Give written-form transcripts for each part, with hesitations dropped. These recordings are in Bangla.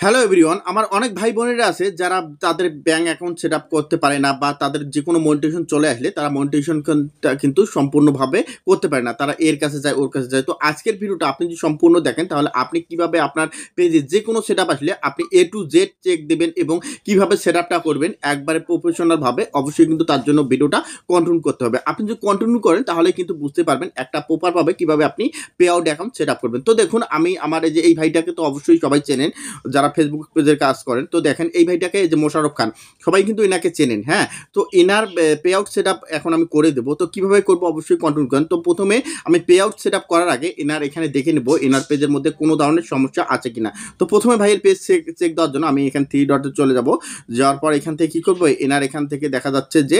হ্যালো এভরিওয়ান, আমার অনেক ভাই বোনেরা আছে যারা তাদের ব্যাঙ্ক অ্যাকাউন্ট সেট আপ করতে পারে না, বা তাদের যে কোনো মনিটাইজেশন চলে আসলে তারা মনিটাইজেশনটা কিন্তু সম্পূর্ণভাবে করতে পারে না। তারা এর কাছে যায়, ওর কাছে যায়। তো আজকের ভিডিওটা আপনি যদি সম্পূর্ণ দেখেন তাহলে আপনি কিভাবে আপনার পেজে যে কোনো সেট আপ আসলে আপনি এ টু জেড চেক দেবেন এবং কিভাবে সেট আপটা করবেন একবারে প্রফেশনালভাবে। অবশ্যই কিন্তু তার জন্য ভিডিওটা কন্টিনিউ করতে হবে। আপনি যদি কন্টিনিউ করেন তাহলে কিন্তু বুঝতে পারবেন একটা প্রপারভাবে কিভাবে আপনি pay out account set up করবেন। তো দেখুন, আমি আমার এই ভাইটাকে তো অবশ্যই সবাই চেনেন যারা ফেসবুক পেজের কাজ করেন। তো দেখেন এই ভাইটাকে, যে মোশাররফ খান, সবাই কিন্তু এনাকে চেনেন। হ্যাঁ, তো এনার পে আউট সেট আপ এখন আমি করে দেবো। তো কীভাবে করবো অবশ্যই কন্টিনিউ করেন। তো প্রথমে আমি পে আউট সেট আপ করার আগে এনার এখানে দেখে নেবো এনার পেজের মধ্যে কোনো ধরনের সমস্যা আছে কিনা। তো প্রথমে ভাইয়ের পেজ চেক দেওয়ার জন্য আমি এখানে থ্রি ডটে চলে যাব। যাওয়ার পর এখান থেকে কী করবো, এনার এখান থেকে দেখা যাচ্ছে যে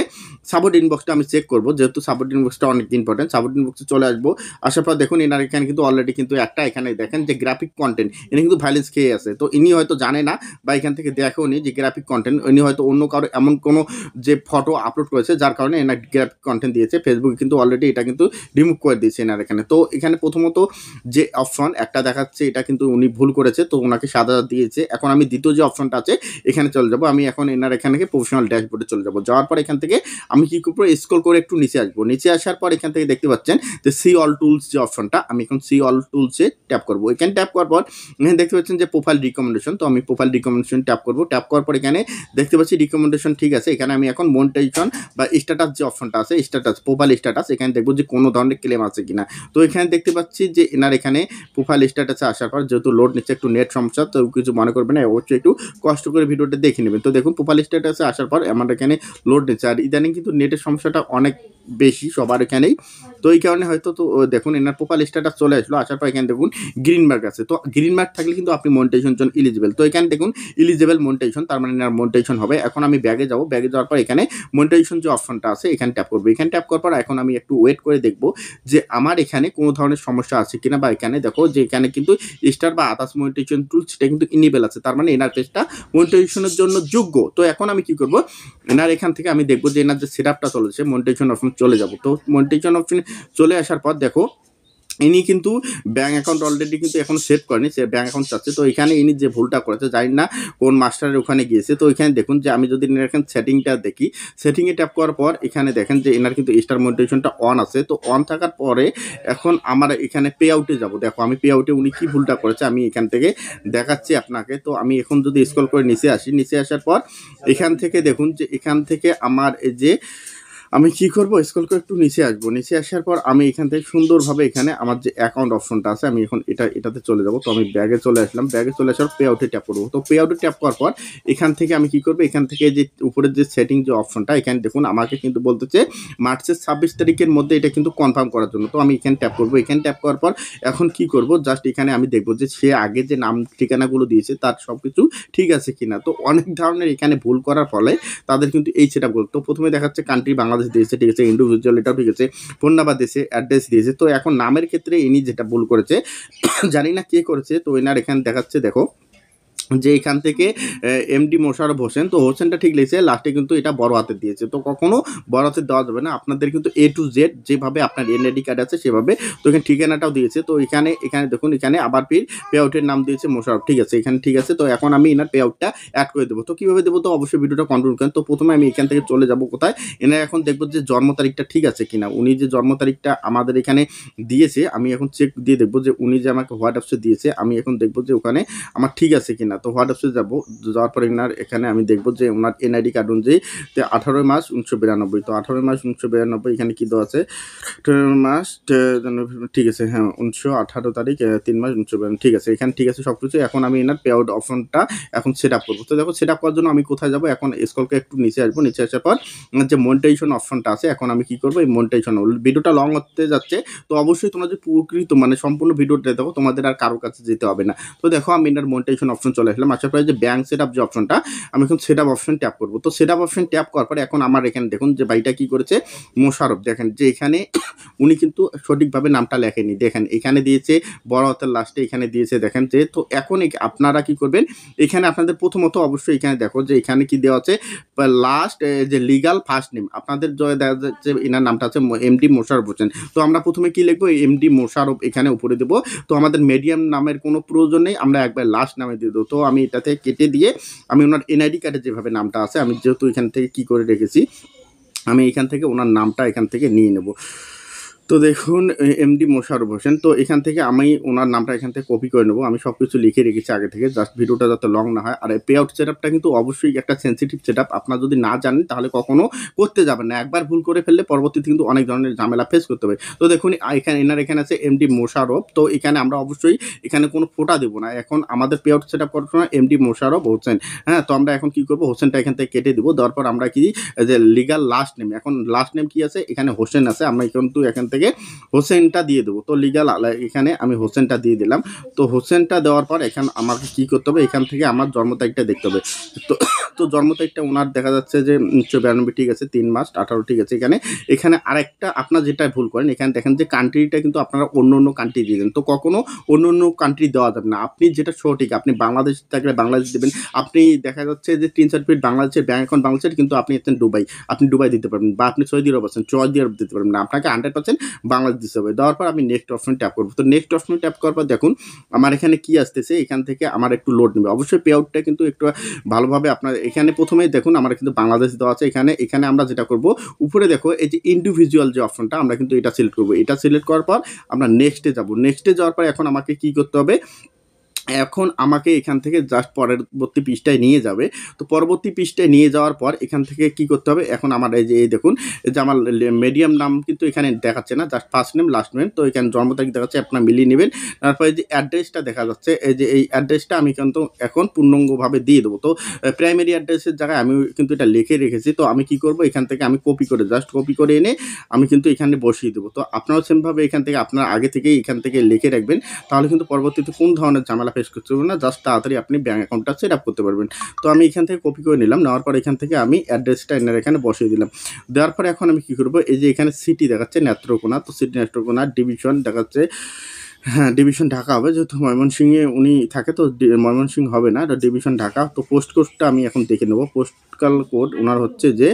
সাপোর্ট ইনবক্সটা আমি চেক করবো, যেহেতু সাপোর্ট ইনবক্সটা অনেক ইম্পর্টেন্ট। সাপোর্ট ইনবক্সে চলে আসবো। আসার পর দেখুন এনার এখানে কিন্তু অলরেডি কিন্তু একটা এখানে দেখেন যে গ্রাফিক কন্টেন্ট, এনে কিন্তু ভাইলেন্স খেয়ে আছে। তো ইনি হয়তো জানে না বা এখান থেকে দেখেওনি যে গ্রাফিক কন্টেন্ট, উনি হয়তো অন্য কারো এমন কোনো যে ফটো আপলোড করেছে যার কারণে এনার গ্রাফিক কন্টেন্ট দিয়েছে। ফেসবুকে কিন্তু অলরেডি এটা কিন্তু রিমুভ করে দিয়েছে এনার এখানে। তো এখানে প্রথমত যে অপশন একটা দেখাচ্ছে এটা কিন্তু উনি ভুল করেছে, তো ওনাকে সাজা দিয়েছে। এখন আমি দ্বিতীয় যে অপশনটা আছে এখানে চলে যাব। আমি এখন এনার এখানে প্রফেশনাল ড্যাশবোর্ডে চলে যাব। যাওয়ার পর এখান থেকে আমি কি করবো, স্ক্রল করে একটু নিচে আসবো। নিচে আসার পর এখান থেকে দেখতে পাচ্ছেন যে সি অল টুলস যে অপশনটা, আমি এখন সি অল টুলসে ট্যাপ করবো। এখানে ট্যাপ করার পর এখানে দেখতে পাচ্ছেন যে প্রোফাইল রিকমেন্ডেশন, তো আমি প্রোফাইল রিকমেন্ডেশন ট্যাপ করবো। ট্যাপ করার পর এখানে দেখতে পাচ্ছি রিকমেন্ডেশন ঠিক আছে। এখানে আমি এখন মনিটাইজেশন বা স্ট্যাটাস যে অপশনটা আছে, স্ট্যাটাস প্রোফাইল স্ট্যাটাস, এখানে দেখবো যে কোনো ধরনের ক্লেম আছে কিনা। তো এখানে দেখতে পাচ্ছি যে এনার এখানে প্রোফাইল স্ট্যাটাসে আসার পর যেহেতু লোড নিচ্ছে, একটু নেট সমস্যা, তো কিছু মনে করবেন না, অবশ্যই একটু কষ্ট করে ভিডিওটা দেখে নেবেন। তো দেখুন প্রোফাইল স্ট্যাটাসে আসার পর আমার এখানে লোড নিচ্ছে, আর ইদানিং কিন্তু নেটের সমস্যাটা অনেক বেশি সবার এখানেই। তো এই কারণে হয়তো তো দেখুন এনার প্রোফাইল স্ট্যাটাস চলে আসলো। আসার পর এখানে দেখুন গ্রিন মার্ক আছে। তো গ্রিন মার্ক থাকলে কিন্তু আপনি মনিটাইজেশন জন্য ইলিজিবল। তো এখানে দেখুন ইলিজিবল মনিটাইজেশন, তার মানে এনার মনিটাইজেশন হবে। এখন আমি ব্যাগে যাব। ব্যাগে যাওয়ার পর এখানে মনিটাইজেশন যে অপশনটা আছে এখানে ট্যাপ করবো। এখানে ট্যাপ করার পর এখন আমি একটু ওয়েট করে দেখবো যে আমার এখানে কোনো ধরনের সমস্যা আছে কিনা, বা এখানে দেখো যে এখানে কিন্তু স্টার বা আদার্স মনিটাইজেশন টুলস সেটা কিন্তু ইনেবল আছে, তার মানে এনার পেজটা মনিটাইজেশনের জন্য যোগ্য। তো এখন আমি কি করব, এনার এখান থেকে আমি দেখবো যে এনার যে সেট আপটা চলেছে মনিটাইজেশন অপশন চলে যাব। তো মনিটাইজেশন অপশনে চলে আসার পর দেখো ইনি কিন্তু ব্যাঙ্ক অ্যাকাউন্ট অলরেডি কিন্তু এখন সেভ করেনি, সে ব্যাঙ্ক অ্যাকাউন্ট চাচ্ছে। তো এখানে ইনি যে ভুলটা করেছে, জানি না কোন মাস্টারের ওখানে গিয়েছে। তো এখানে দেখুন যে আমি যদি এখানে সেটিংটা দেখি, সেটিংয়ে ট্যাপ করার পর এখানে দেখেন যে এনার কিন্তু স্টার মনিটাইজেশনটা অন আছে। তো অন থাকার পরে এখন আমার এখানে পে আউটে যাব। দেখো আমি পে আউটে উনি কী ভুলটা করেছে আমি এখান থেকে দেখাচ্ছি আপনাকে। তো আমি এখন যদি স্ক্রল করে নিচে আসি, নিচে আসার পর এখান থেকে দেখুন যে এখান থেকে আমার এই যে আমি কি করব, স্ক্রল করে একটু নিচে আসবো। নিচে আসার পর আমি এখান থেকে সুন্দরভাবে এখানে আমার যে অ্যাকাউন্ট অপশনটা আছে আমি এখন এটাতে চলে যাব। তো আমি ব্যাগে চলে আসলাম। ব্যাগে চলে আসার পে আউটে ট্যাপ করবো। তো পে আউটে ট্যাপ করার পর এখান থেকে আমি কি করবো, এখান থেকে যে উপরের যে সেটিং যে অপশনটা এখানে দেখুন আমাকে কিন্তু বলতেছে মার্চের 26 তারিখের মধ্যে এটা কিন্তু কনফার্ম করার জন্য। তো আমি এখানে ট্যাপ করবো। এখানে ট্যাপ করার পর এখন কি করব, জাস্ট এখানে আমি দেখবো যে সে আগে যে নাম ঠিকানাগুলো দিয়েছে তার সব কিছু ঠিক আছে কিনা। তো অনেক ধরনের এখানে ভুল করার ফলে তাদের কিন্তু এই সেট আপগুলো, তো প্রথমে দেখাচ্ছে কান্ট্রি বাংলাদেশ দিয়েছে, ঠিক আছে, ইন্ডিভিজুয়াল এটাও ঠিক আছে, ফোন নাম্বার দিয়েছে, অ্যাড্রেস দিয়েছে। তো এখন নামের ক্ষেত্রে ইনি যেটা ভুল করেছে জানি না কে করেছে। তো এনার এখানে দেখাচ্ছে দেখো যে এখান থেকে এমডি মোশাররফ হোসেন, তো হোসেনটা ঠিক লিখেছে, লাস্টে কিন্তু এটা বড় হাতের দিয়েছে। তো কখনো বড় হাতের দেওয়া যাবে না, আপনাদের কিন্তু এ টু জেড যেভাবে আপনার এনআইডি কার্ড আছে সেভাবে। তো এখানে ঠিকানাটাও দিয়েছে। তো এখানে দেখুন এখানে আবার পে আউটের নাম দিয়েছে মোশাররফ, ঠিক আছে, এখানে ঠিক আছে। তো এখন আমি এনার পে আউটটা অ্যাড করে দেবো। তো কীভাবে দেবো, তো অবশ্যই ভিডিওটা কন্টিনিউ করেন। তো প্রথমে আমি এখান থেকে চলে যাব কোথায়, এনার এখন দেখবো যে জন্ম তারিখটা ঠিক আছে কিনা। উনি যে জন্ম তারিখটা আমাদের এখানে দিয়েছে আমি এখন চেক দিয়ে দেখবো যে উনি যে আমাকে হোয়াটসঅ্যাপে দিয়েছে, আমি এখন দেখবো যে ওখানে আমার ঠিক আছে কিনা। তো হোয়াটসঅ্যাপে যাব। যাওয়ার পরে এখানে আমি দেখবো যে ওনার এনআইডি কার্ড অনুযায়ী 18 মার্চ 1992। তো 18 মার্চ 1992 এখানে কী দেওয়া আছে, 18 মার্চ ঠিক আছে, হ্যাঁ 1918 তারিখ 3 মাস 1992, ঠিক আছে, এখানে ঠিক আছে সব কিছু। এখন আমি এনার পে আউট অপশনটা এখন সেট আপ করবো। তো দেখো সেট আপ করার জন্য আমি কোথায় যাবো, এখন স্ক্রলকে একটু নিচে আসবো। নিচে আসার পর যে মনিটাইজেশন অপশনটা আছে এখন আমি কী করবো, এই মনিটাইজেশন, ভিডিওটা লং হতে যাচ্ছে। তো অবশ্যই তোমরা যে প্রকৃত মানে সম্পূর্ণ ভিডিওটা দেখো, তোমাদের আর কারোর কাছে যেতে হবে না। তো দেখো আমি এনার মনিটাইজেশন অপশন চলে আসলাম। আসার পরে যে ব্যাঙ্ক সেট আপ যে অপশনটা আমি এখন সেট আপ অপশন ট্যাপ করবো। তো সেট আপ অপশন ট্যাপ করার পরে এখন আমার এখানে দেখুন যে ভাইটা কী করেছে, মোশাররফ, দেখেন যে এখানে উনি কিন্তু সঠিকভাবে নামটা লেখেনি। দেখেন এখানে দিয়েছে বড় হাতের লাস্টে, এখানে দিয়েছে দেখেন যে। তো এখন আপনারা কি করবেন, এখানে আপনাদের প্রথমত অবশ্যই এখানে দেখো যে এখানে কি দেওয়া আছে, লাস্ট যে লিগাল ফার্স্ট নেম আপনাদের দেখা যাচ্ছে এনার নামটা আছে এমডি মোশাররফ হোসেন। তো আমরা প্রথমে কি লিখবো, এমডি মোশাররফ এখানে উপরে দেবো। তো আমাদের মিডিয়াম নামের কোনো প্রয়োজন নেই, আমরা একবার লাস্ট নামে দিয়ে দেবো। তো তো আমি এটা থেকে কেটে দিয়ে আমি ওনার এনআইডি কার্ডে যেভাবে নামটা আছে আমি যেহেতু এখান থেকে কী করে রেখেছি, আমি এখান থেকে ওনার নামটা এখান থেকে নিয়ে নেব। তো দেখুন এমডি মোশাররফ হোসেন, তো এখান থেকে আমি ওনার নামটা এখান থেকে কপি করে নেবো। আমি সব কিছু লিখে রেখেছি আগে থেকে, জাস্ট ভিডিওটা যাতে লং না হয়। আর পে আউট সেট আপটা কিন্তু অবশ্যই একটা সেন্সিটিভ সেট আপ, আপনার যদি না জানেন তাহলে কখনো করতে যাবেন না। একবার ভুল করে ফেললে পরবর্তীতে কিন্তু অনেক ধরনের ঝামেলা ফেস করতে হবে। তো দেখুন এখানে আছে এমডি মোশাররফ, তো এখানে আমরা অবশ্যই এখানে কোনো ফোটা দেবো না। এখন আমাদের পে আউট সেট আপ করার সময় এমডি মোশাররফ হোসেন, হ্যাঁ। তো আমরা এখন কী করবো, হোসেনটা এখান থেকে কেটে দেবো। দেওয়ার পর আমরা কি যে লিগাল লাস্ট নেম, এখন লাস্ট নেম কি আছে, এখানে হোসেন আছে, আমরা কিন্তু এখান থেকে হোসেনটা দিয়ে দেবো। তো লিগাল এখানে আমি হোসেনটা দিয়ে দিলাম। তো হোসেনটা দেওয়ার পর এখানে আমাকে কী করতে হবে, এখান থেকে আমার জন্ম তারিখটা দেখতে হবে। তো তো জন্ম তারিখটা ওনার দেখা যাচ্ছে যে 1992, ঠিক আছে, 3 মাস 18, ঠিক আছে। এখানে আরেকটা আপনার যেটা ভুল করেন, এখানে দেখেন যে কান্ট্রিটা কিন্তু আপনারা অন্য অন্য কান্ট্রি দিয়ে দেন। তো কখনো অন্য অন্য কান্ট্রি দেওয়া যাবে না। আপনি যেটা সঠিক, আপনি বাংলাদেশ থাকলে বাংলাদেশ দেবেন। আপনি দেখা যাচ্ছে যে 3 সার্টিফিকেট বাংলাদেশের, ব্যাঙ্ক অ্যাকাউন্ট বাংলাদেশের, কিন্তু আপনি আছেন দুবাই, আপনি দুবাই দিতে পারবেন। বা আপনি সৌদি আরব আছেন, সৌদি আরব দিতে পারবেন না। আপনাকে 100% বাংলাদেশ দিতে হবে। দেওয়ার পর আমি নেক্সট অপশন ট্যাপ করবো। তো নেক্সট অপশন ট্যাপ করার পর দেখুন আমার এখানে কি আসতেছে, এখান থেকে আমার একটু লোড নেবে। অবশ্যই পে আউটটা কিন্তু একটু ভালোভাবে আপনার এখানে প্রথমেই দেখুন আমার কিন্তু বাংলাদেশ দেওয়া আছে। এখানে আমরা যেটা করব, উপরে দেখো এই যে ইন্ডিভিজুয়াল যে অপশনটা, আমরা কিন্তু এটা সিলেক্ট করবো। এটা সিলেক্ট করার পর আমরা নেক্সটে যাব। নেক্সটে যাওয়ার পর এখন আমাকে কি করতে হবে, এখন আমাকে এখান থেকে জাস্ট পরবর্তী পৃষ্ঠায় নিয়ে যাবে। তো পরবর্তী পৃষ্ঠায় নিয়ে যাওয়ার পর এখান থেকে কি করতে হবে, এখন আমার এই যে দেখুন এই যে আমার মিডিয়াম নাম কিন্তু এখানে দেখাচ্ছে না, just first name last name. তো এখানে জন্ম তারিখ দেখাচ্ছে, আপনার মিলিয়ে নেবেন। তারপরে যে অ্যাড্রেসটা দেখা যাচ্ছে, এই যে এই অ্যাড্রেসটা আমি কিন্তু এখন পূর্ণাঙ্গভাবে দিয়ে দেবো। তো প্রাইমারি অ্যাড্রেসের জায়গায় আমি কিন্তু এটা লিখে রেখেছি। তো আমি কি করব, এখান থেকে আমি কপি করে জাস্ট কপি করে এনে আমি কিন্তু এখানে বসিয়ে দেবো। তো আপনারাও সেমভাবে এখান থেকে আপনার আগে থেকেই এখান থেকে লিখে রাখবেন, তাহলে কিন্তু পরবর্তীতে কোন ধরনের ঝামেলা ফেস করতে হবে না, জাস্ট তাড়াতাড়ি আপনি ব্যাঙ্ক অ্যাকাউন্টটা সেট আপ করতে পারবেন। তো আমি এখান থেকে কপি করে নিলাম, নেওয়ার পর এখান থেকে আমি অ্যাড্রেসটা এখানে বসিয়ে দিলাম। দেওয়ার পরে এখন আমি কী করবো, এই যে এখানে সিটি দেখাচ্ছে নেত্রকোনা, তো সিটি নেত্রকোনা, ডিভিশন দেখাচ্ছে, হ্যাঁ ডিভিশন ঢাকা হবে, যেহেতু ময়মনসিংহে উনি থাকে, তো ময়মনসিংহ হবে না, এটা ডিভিশন ঢাকা। তো পোস্ট কোডটা আমি এখন দেখে নেবো। পোস্টাল কোড ওনার হচ্ছে যে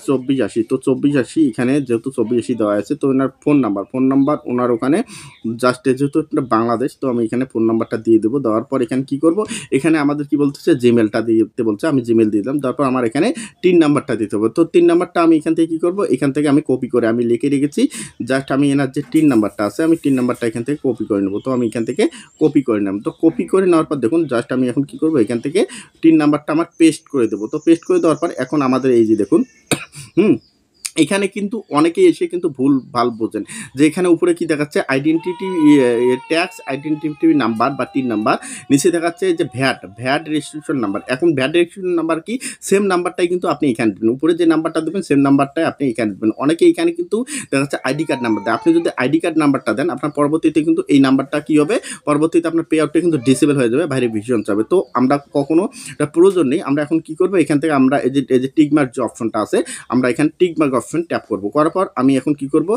2480। তো 2480 এখানে যেহেতু 2480 দেওয়া আছে, তো ওনার ফোন নাম্বার ওনার ওখানে জাস্ট যেহেতু এটা বাংলাদেশ, তো আমি এখানে ফোন নাম্বারটা দিয়ে দেবো। দেওয়ার পর এখানে কী করবো, এখানে আমাদের কি বলতেছে জিমেলটা দিতে বলছে, আমি জিমেল দিয়ে দিলাম। তারপর আমার এখানে 3 নাম্বারটা দিতে হবে। তো 3 নাম্বারটা আমি এখান থেকে কী করবো, এখান থেকে আমি কপি করে আমি লিখে রেখেছি, জাস্ট আমি এনার যে 3 নাম্বারটা আছে, আমি 3 নাম্বারটা এখান থেকে কপি করে নেবো। তো আমি এখান থেকে কপি করে নিলাম। তো কপি করে নেওয়ার পর দেখুন জাস্ট আমি এখন কী করবো, এখান থেকে 3 নাম্বারটা আমার পেস্ট করে দেবো। তো পেস্ট করে দেওয়ার পর এখন আমাদের এই যে দেখুন এখানে কিন্তু অনেকেই এসে কিন্তু ভুল ভাল বোঝেন, যে এখানে উপরে কি দেখাচ্ছে আইডেন্টিটি ট্যাক্স আইডেন্টিটি নাম্বার বা 3 নাম্বার, নিচে দেখাচ্ছে যে ভ্যাট রেজিস্ট্রেশন নাম্বার। এখন ভ্যাট রেজিস্ট্রেশন নাম্বার কি, সেম নাম্বারটাই কিন্তু আপনি এখানে দেবেন, উপরে যে নাম্বারটা দেবেন সেম নাম্বারটাই আপনি এখানে দেবেন। অনেকে এখানে কিন্তু দেখাচ্ছে আইডি কার্ড নাম্বার দেয়, আপনি যদি আইডি কার্ড নাম্বারটা দেন আপনার পরবর্তীতে কিন্তু এই নাম্বারটা কী হবে, পরবর্তীতে আপনার পে আউটটা কিন্তু ডিসেবল হয়ে যাবে, বাইরে ভিশন যাবে। তো আমরা কখনো এটা প্রয়োজন নেই। আমরা এখন কী করবো, এখান থেকে আমরা এই যে টিকমার্ক যে অপশনটা আছে, আমরা এখানে টিকমার্ক অপশন ট্যাপ করবো। করার পর আমি এখন কি করব,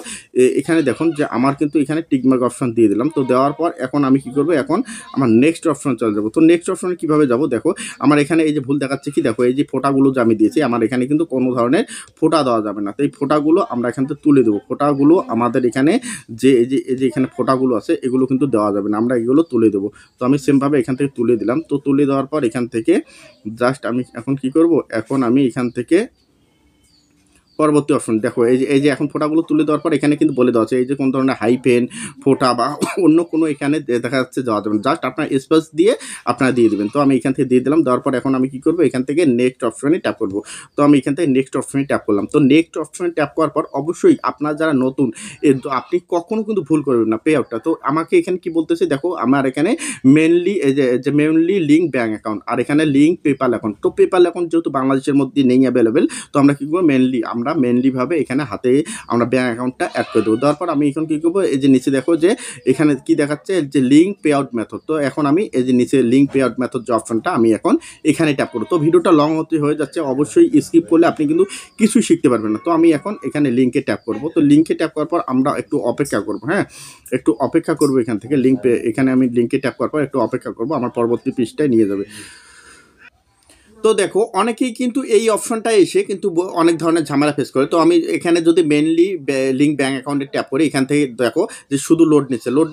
এখানে দেখুন যে আমার কিন্তু এখানে টিকমার্ক অপশন দিয়ে দিলাম। তো দেওয়ার পর এখন আমি কি করব, এখন আমার নেক্সট অপশন চলে যাবো। তো নেক্সট অপশনে কীভাবে যাব, দেখো আমার এখানে এই যে ভুল দেখাচ্ছে কি, দেখো এই যে ফোটাগুলো যে আমি দিয়েছি, আমার এখানে কিন্তু কোনো ধরনের ফোটা দেওয়া যাবে না। তো এই ফোটাগুলো আমরা এখান থেকে তুলে দেবো। ফোটাগুলো আমাদের এখানে যে এই যে এখানে ফোটাগুলো আছে, এগুলো কিন্তু দেওয়া যাবে না, আমরা এগুলো তুলে দেবো। তো আমি সেমভাবে এখান থেকে তুলে দিলাম। তো তুলে দেওয়ার পর এখান থেকে জাস্ট আমি এখন কি করব, এখন আমি এখান থেকে পরবর্তী অপশন দেখো এই যে এখন ফোটাগুলো তুলে দেওয়ার পর এখানে কিন্তু বলে দেওয়া আছে এই যে কোন ধরনের হাইপেন ফোটা বা অন্য কোনো এখানে দেখা যাচ্ছে যাওয়া যাবে, জাস্ট আপনার স্পেস দিয়ে আপনারা দিয়ে দেবেন। তো আমি এখান থেকে দিয়ে দিলাম। দেওয়ার পর এখন আমি কী করবো, এখান থেকে নেক্সট অপশনে ট্যাপ করবো। তো আমি এখান থেকে নেক্সট অপশনে ট্যাপ করলাম। তো নেক্সট অপশনে ট্যাপ করার পর অবশ্যই আপনার যারা নতুন আপনি কখনো কিন্তু ভুল করবেন না পে আউটটা। তো আমাকে এখানে কি বলতেছে, দেখো আমার এখানে mainly mainly link bank account, আর এখানে লিঙ্ক পেপাল অ্যাকাউন্ট। তো পেপাল অ্যাকাউন্ট যেহেতু বাংলাদেশের মধ্যে নেই অ্যাভেলেবেল, তো আমরা কী করবো, মেনলিভাবে এখানে হাতে আমরা ব্যাঙ্ক অ্যাকাউন্টটা অ্যাড করে দেবো। দেওয়ার পর আমি এখন কী করবো, এই যে নিচে দেখো যে এখানে কি দেখাচ্ছে যে লিঙ্ক পে আউট মেথড। তো এখন আমি এই যে নিচে লিঙ্ক পে আউট মেথড যে অপশনটা আমি এখন এখানে ট্যাপ করবো। তো ভিডিওটা লং হয়ে যাচ্ছে, অবশ্যই স্কিপ করলে আপনি কিন্তু কিছুই শিখতে পারবেন না। তো আমি এখন এখানে লিঙ্কে ট্যাপ করবো। তো লিঙ্কে ট্যাপ করার পর আমরা একটু অপেক্ষা করবো, হ্যাঁ একটু অপেক্ষা করবো। এখান থেকে এখানে আমি লিঙ্কে ট্যাপ করার পর একটু অপেক্ষা করবো, আমার পরবর্তী পৃষ্ঠায় নিয়ে যাবে। তো দেখো অনেকেই কিন্তু এই অপশনটা এসে কিন্তু অনেক ধরনের ঝামেলা ফেস করে। তো আমি এখানে যদি মেনলি লিঙ্ক ব্যাঙ্ক অ্যাকাউন্টে ট্যাপ করি, এখান থেকে দেখো যে শুধু লোড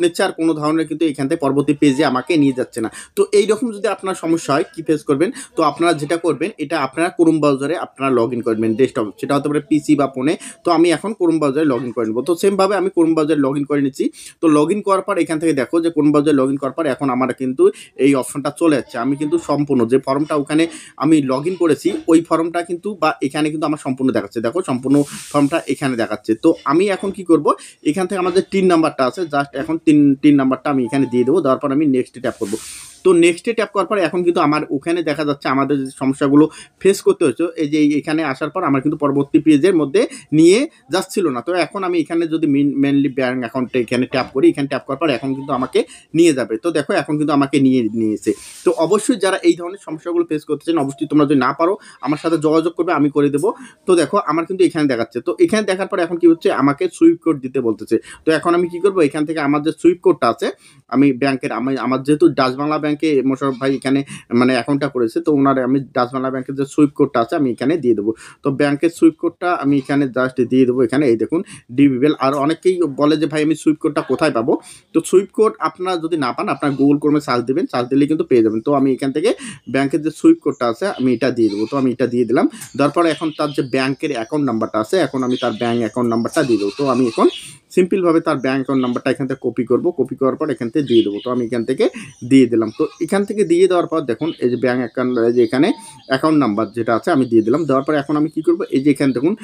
নিচ্ছে আর কোনো ধরনের কিন্তু এখান থেকে পরবর্তী পেজে আমাকে নিয়ে যাচ্ছে না। তো এইরকম যদি আপনার সমস্যা হয় কি ফেস করবেন, তো আপনারা যেটা করবেন এটা আপনারা ক্রোম ব্রাউজারে আপনারা লগ ইন করবেন, ডেস্কটপ সেটা হতে পারে পিসি বা ফোনে। তো আমি এখন ক্রোম ব্রাউজারে লগ ইন করে নেবো। তো সেমভাবে আমি ক্রোম ব্রাউজারে লগ ইন করে নিচ্ছি। তো লগ ইন করার পর এখান থেকে দেখো যে ক্রোম ব্রাউজারে লগ ইন করার পর এখন আমার কিন্তু এই অপশনটা চলে যাচ্ছে। আমি কিন্তু সম্পূর্ণ যে ফর্মটা ওখানে আমি লগ ইন করেছি ওই ফর্মটা কিন্তু বা এখানে কিন্তু আমার সম্পূর্ণ দেখাচ্ছে। দেখো সম্পূর্ণ ফর্মটা এখানে দেখাচ্ছে। তো আমি এখন কি করব, এখান থেকে আমাদের 3 নাম্বারটা আছে, জাস্ট এখন 3 নাম্বারটা আমি এখানে দিয়ে দেবো। দেওয়ার পর আমি নেক্সটে ট্যাপ করবো। তো নেক্সটে ট্যাপ করার পর এখন কিন্তু আমার ওখানে দেখা যাচ্ছে আমাদের যে সমস্যাগুলো ফেস করতে হচ্ছে, এই যে এখানে আসার পর আমার কিন্তু পরবর্তী পেজের মধ্যে নিয়ে যাচ্ছিল না। তো এখন আমি এখানে যদি মেনলি ব্যাঙ্ক অ্যাকাউন্টে এখানে ট্যাপ করি, এখানে ট্যাপ করার পর এখন কিন্তু আমাকে নিয়ে যাবে। তো দেখো এখন কিন্তু আমাকে নিয়েছে। তো অবশ্যই যারা এই ধরনের সমস্যাগুলো ফেস করতেছেন অবশ্যই তোমরা যদি না পারো আমার সাথে যোগাযোগ করবে, আমি করে দেবো। তো দেখো আমার কিন্তু এখানে দেখাচ্ছে। তো এখানে দেখার পর এখন কি হচ্ছে, আমাকে সুইপ কোড দিতে বলতেছে। তো এখন আমি কি করবো, এখান থেকে আমার যে সুইপ কোডটা আছে আমি ব্যাংকের আমার যেহেতু ডাচ বাংলা ব্যাংকে মোশারফ ভাই এখানে মানে অ্যাকাউন্টটা করেছে, তো ওনার আমি ডাচ বাংলা ব্যাংকের যে সুইপ কোডটা আছে আমি এখানে দিয়ে দেবো। তো ব্যাংকের সুইপ কোডটা আমি এখানে জাস্ট দিয়ে দেবো। এখানে এই দেখুন ডিবিএল। আর অনেকেই বলে যে ভাই আমি সুইপ কোডটা কোথায় পাবো। তো সুইপ কোড আপনারা যদি না পান আপনার গুগল ক্রোমে সার্চ দেবেন, সার্চ দিলে কিন্তু পেয়ে যাবেন। তো আমি এখান থেকে ব্যাংকের যে সুইপ কোডটা আছে আমি এটা দিয়ে দেবো। তো আমি এটা দিয়ে দিলাম। দেওয়ার পরে এখন তার যে ব্যাংকের অ্যাকাউন্ট নাম্বারটা আছে এখন আমি তার ব্যাংক অ্যাকাউন্ট নাম্বারটা দিয়ে দেবো। তো আমি এখন সিম্পলভাবে তার ব্যাংক অ্যাকাউন্ট নাম্বারটা এখান থেকে কপি করবো। কপি করার পর এখান থেকে দিয়ে দেবো। তো আমি এখান থেকে দিয়ে দিলাম। তো এখান থেকে দিয়ে দেওয়ার পর দেখুন এই যে ব্যাংক অ্যাকাউন্ট যে এখানে অ্যাকাউন্ট নাম্বার যেটা আছে আমি দিয়ে দিলাম। দেওয়ার পরে এখন আমি কি করবো, এই যে এখানে দেখুন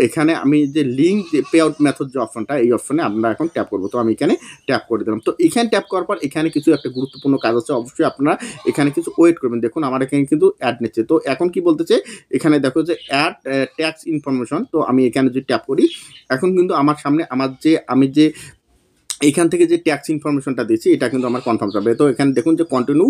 এখানে আমি যে লিঙ্ক পে আউট মেথড যে অপশনটা এই অপশনে আমরা এখন ট্যাপ করবো। তো আমি এখানে ট্যাপ করে দিলাম। তো এখানে ট্যাপ করার পর এখানে কিছু একটা গুরুত্বপূর্ণ কাজ আছে, অবশ্যই আপনারা এখানে কিছু ওয়েট করবেন। দেখুন আমার এখানে কিন্তু অ্যাড নিচ্ছে। তো এখন কি বলতেছে এখানে দেখো যে অ্যাড ট্যাক্স ইনফরমেশন। তো আমি এখানে যদি ট্যাপ করি এখন কিন্তু আমার সামনে আমি যে এখান থেকে যে ট্যাক্স ইনফরমেশনটা দিচ্ছি এটা কিন্তু আমার কনফার্ম যাবে। তো এখানে দেখুন যে কন্টিনিউ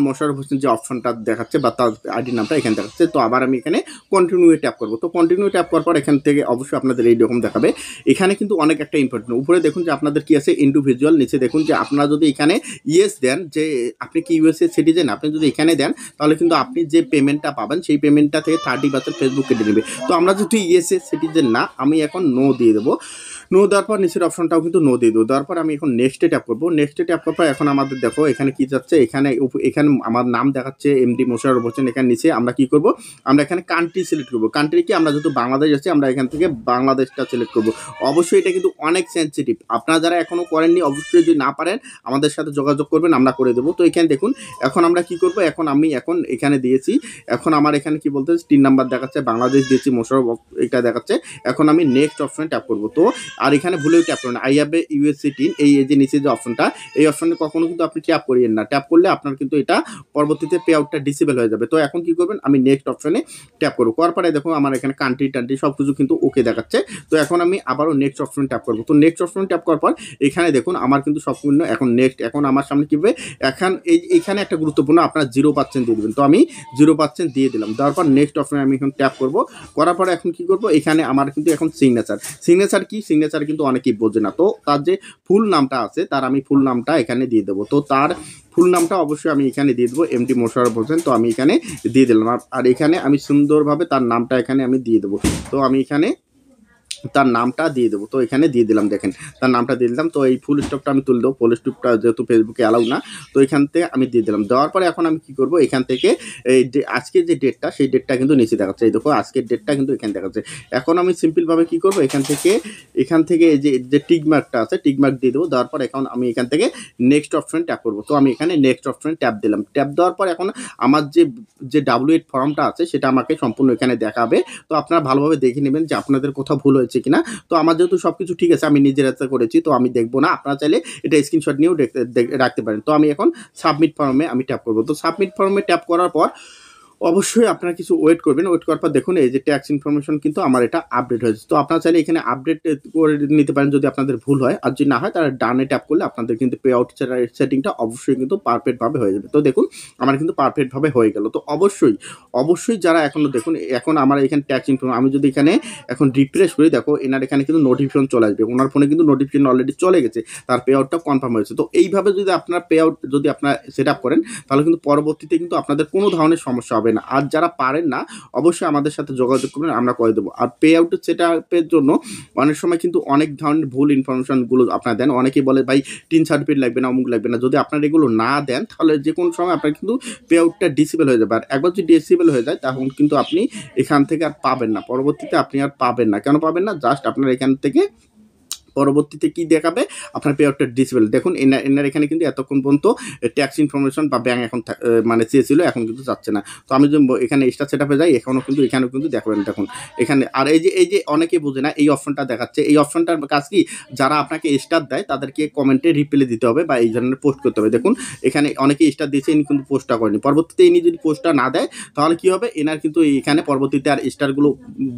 মোশাররফ হোসেন যে অপশনটা দেখাচ্ছে বা তার আইডি নামটা এখানে দেখাচ্ছে। তো আবার আমি এখানে কন্টিনিউ ট্যাপ করবো। তো কন্টিনিউ ট্যাপ করার পর এখান থেকে অবশ্যই আপনাদের এইরকম দেখাবে। এখানে কিন্তু অনেক একটা ইম্পর্টেন্ট, উপরে দেখুন যে আপনাদের কি আছে ইন্ডিভিজুয়াল, নিচে দেখুন যে আপনারা যদি এখানে ইয়েস দেন যে আপনি কি ইউএসএ সিটিজেন, আপনি যদি এখানে দেন তাহলে কিন্তু আপনি যে পেমেন্টটা পাবেন সেই পেমেন্টটা থেকে 30% ফেসবুক কেটে নেবে। তো আমরা যদি ইউএসএ সিটিজেন না, আমি এখন নো দিয়ে দেবো। নো দেওয়ার পর নিচের অপশনটাও কিন্তু নো দিয়ে দেবো। দেওয়ার পর আমি এখন নেক্সটে ট্যাপ করবো। নেক্সটে ট্যাপ করার পর এখন আমাদের দেখো এখানে কি যাচ্ছে, এখানে আমার নাম দেখাচ্ছে এমডি মোশাররফ হোসেন। এখানে নিচে আমরা কি করবো, আমরা এখানে কান্ট্রি সিলেক্ট করবো। কান্ট্রি কি আমরা যেহেতু বাংলাদেশ আছি আমরা এখান থেকে বাংলাদেশটা সিলেক্ট করবো। অবশ্যই এটা কিন্তু অনেক সেন্সিটিভ, আপনারা যারা এখনও করেননি অবশ্যই যদি না পারেন আমাদের সাথে যোগাযোগ করবেন, আমরা করে দেবো। তো এখানে দেখুন এখন আমরা কি করবো, আমি এখানে দিয়েছি। এখন আমার এখানে কি বলতে 3 নাম্বার দেখাচ্ছে, বাংলাদেশ দিয়েছি, মোশাররফ এটা দেখাচ্ছে। এখন আমি নেক্সট অপশনে ট্যাপ করবো। তো আর এখানে ভুলেও ট্যাপ করেন আই হ্যাভ এ ইউএসসিটি, এই যে নিচে যে অপশনটা এই অপশনে কখনো কিন্তু আপনি ট্যাপ করিয়েন না। ট্যাপ করলে আপনার কিন্তু এটা পরবর্তীতে পে আউটটা ডিসেবল হয়ে যাবে। তো এখন কি করবেন, আমি নেক্সট অপশনে ট্যাপ করবো। করার পরে দেখো আমার এখানে কান্ট্রি সব কিছু কিন্তু ওকে দেখাচ্ছে। তো এখন আমি আবারও নেক্সট অপশনে ট্যাপ করবো। তো নেক্সট অপশনে ট্যাপ করার পর এখানে দেখুন আমার কিন্তু সম্পূর্ণ এখন নেক্সট, এখন আমার সামনে কি হবে, এখানে একটা গুরুত্বপূর্ণ আপনার 0% দিয়ে দেবেন। তো আমি 0% দিয়ে দিলাম। দেওয়ার পর নেক্সট অপশনে আমি এখন ট্যাপ করবো। করার পরে এখন কি করবো, এখানে আমার কিন্তু এখন সিগনেচার কি সিগনেচার কিন্তু অনেকেই বোঝে না। তো তার যে ফুল নামটা আছে তার আমি ফুল নামটা এখানে দিয়ে দেবো। তো তার ফুল নামটা অবশ্যই আমি এখানে দিয়ে দেবো, এমডি মোশাররফ হোসেন। তো আমি এখানে দিয়ে দিলাম। আর এখানে আমি সুন্দরভাবে তার নামটা এখানে আমি দিয়ে দেবো। তো আমি এখানে তার নামটা দিয়ে দেবো। তো এখানে দিয়ে দিলাম, দেখেন তার নামটা দিয়ে দিলাম। তো এই ফুল স্টপটা আমি তুলে দেবো, ফুল স্টপটা যেহেতু ফেসবুকে অ্যালাউ না। তো এখান থেকে আমি দিয়ে দিলাম। দেওয়ার পরে এখন আমি কি করবো, এখান থেকে এই আজকের যে ডেটটা সেই ডেটটা কিন্তু নিচে দেখাচ্ছে। এই দেখো আজকের ডেটটা কিন্তু এখানে দেখাচ্ছে। এখন আমি সিম্পলভাবে কি করবো, এখান থেকে এই যে টিকমার্কটা আছে টিকমার্ক দিয়ে দেবো। দেওয়ার পর এখন আমি এখান থেকে নেক্সট অপশন ট্যাপ করবো। তো আমি এখানে নেক্সট অপশন ট্যাপ দিলাম। ট্যাপ দেওয়ার পর এখন আমার যে W8 ফর্মটা আছে সেটা আমাকে সম্পূর্ণ এখানে দেখাবে। তো আপনারা ভালোভাবে দেখে নেবেন যে আপনাদের কোথাও ভুল হয়েছে কিনা। তো আমার যেহেতু সবকিছু ঠিক আছে, আমি নিজের হাতে করেছি, তো আমি দেখবো না, আপনারা চাইলে এটা স্ক্রিনশট নিয়েও রাখতে পারেন। তো আমি এখন সাবমিট ফর্মে আমি ট্যাপ করবো। তো সাবমিট ফর্মে ট্যাপ করার পর অবশ্যই আপনারা কিছু ওয়েট করবেন। ওয়েট করার পর দেখুন এই যে ট্যাক্স ইনফরমেশন কিন্তু আমার এটা আপডেট হয়েছে। তো আপনারা চাইলে এখানে আপডেট করে নিতে পারেন যদি আপনাদের ভুল হয়। আর যদি না হয় তাহলে ডানে ট্যাপ করলে আপনাদের কিন্তু পে আউট সেটিংটা অবশ্যই কিন্তু পারফেক্টভাবে হয়ে যাবে। তো দেখুন আমার কিন্তু পারফেক্টভাবে হয়ে গেল। তো অবশ্যই যারা এখনও দেখুন এখন আমার এখানে ট্যাক্স ইনফরমেশন আমি যদি এখানে এখন রিফ্রেশ করি, দেখো এনার এখানে কিন্তু নোটিফিকেশন চলে আসবে। ওনার ফোনে কিন্তু নোটিফিকেশন অলরেডি চলে গেছে, তার পে আউটটা কনফার্ম হয়েছে। তো এইভাবে যদি আপনার পে আউট যদি আপনারা সেট আপ করেন তাহলে কিন্তু পরবর্তীতে কিন্তু আপনাদের কোনো ধরনের সমস্যা হবে হবে না। আর যারা পারেন না অবশ্যই আমাদের সাথে যোগাযোগ করবেন, আমরা করে দেবো। আর পে আউটের সেটআপের জন্য অনেক সময় কিন্তু অনেক ধরনের ভুল ইনফরমেশনগুলো আপনারা দেন। অনেকেই বলে ভাই টিন সার্টিফিকেট লাগবে না, অমুক লাগবে না। যদি আপনারা এগুলো না দেন তাহলে যে কোনো সময় আপনার কিন্তু পে আউটটা ডিসেবল হয়ে যাবে। আর একবার যদি ডিসেবল হয়ে যায় তখন কিন্তু আপনি এখান থেকে আর পাবেন না, পরবর্তীতে আপনি আর পাবেন না। কেন পাবেন না? জাস্ট আপনার এখান থেকে পরবর্তীতে কি দেখাবে, আপনার পে আউটটা ডিসেবল। দেখুন এনার এখানে কিন্তু এতক্ষণ পর্যন্ত ট্যাক্স ইনফরমেশন বা ব্যাংক এখন মানে চেয়েছিল, এখন কিন্তু যাচ্ছে না। তো আমি যদি এখানে এক্সট্রা সেটআপে যাই, এখানেও কিন্তু দেখাবেন। দেখুন এখানে আর এই যে অনেকে বোঝে না এই অপশনটা দেখাচ্ছে। এই অপশনটার কাজ কি, যারা আপনাকে স্টার দেয় তাদেরকে কমেন্টে রিপ্লাই দিতে হবে বা এই ধরনের পোস্ট করতে হবে। দেখুন এখানে অনেকে স্টার দিয়েছে, ইনি কিন্তু পোস্টটা করেনি। পরবর্তীতে ইনি যদি পোস্টটা না দেয় তাহলে কি হবে, এনার কিন্তু এখানে পরবর্তীতে আর স্টারগুলো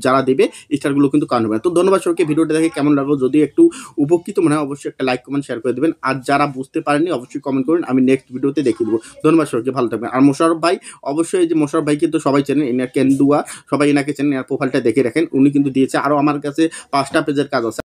যারা দেবে স্টারগুলো কিন্তু কাউন্ট হবে না। তো ধন্যবাদ সবাইকে, ভিডিওটা দেখে কেমন লাগলো, যদি একটু উপকৃত মনে হয় অবশ্যই একটা লাইক কমেন্ট শেয়ার করে দেবেন। আর যারা বুঝতে পারেননি অবশ্যই কমেন্ট করুন, আমি নেক্সট ভিডিওতে দেখিয়ে দেবো। ধন্যবাদ সবাইকে, ভালো থাকবেন। আর মোশাররফ ভাই, অবশ্যই এই যে মোশাররফ ভাইকে তো সবাই চেনেন, এনার কেন্দুয়া, সবাই এনাকে চেনেন, এনার প্রোফাইলটা দেখে রাখেন। উনি কিন্তু দিয়েছে আরও আমার কাছে 5টা পেজের কাজ আছে।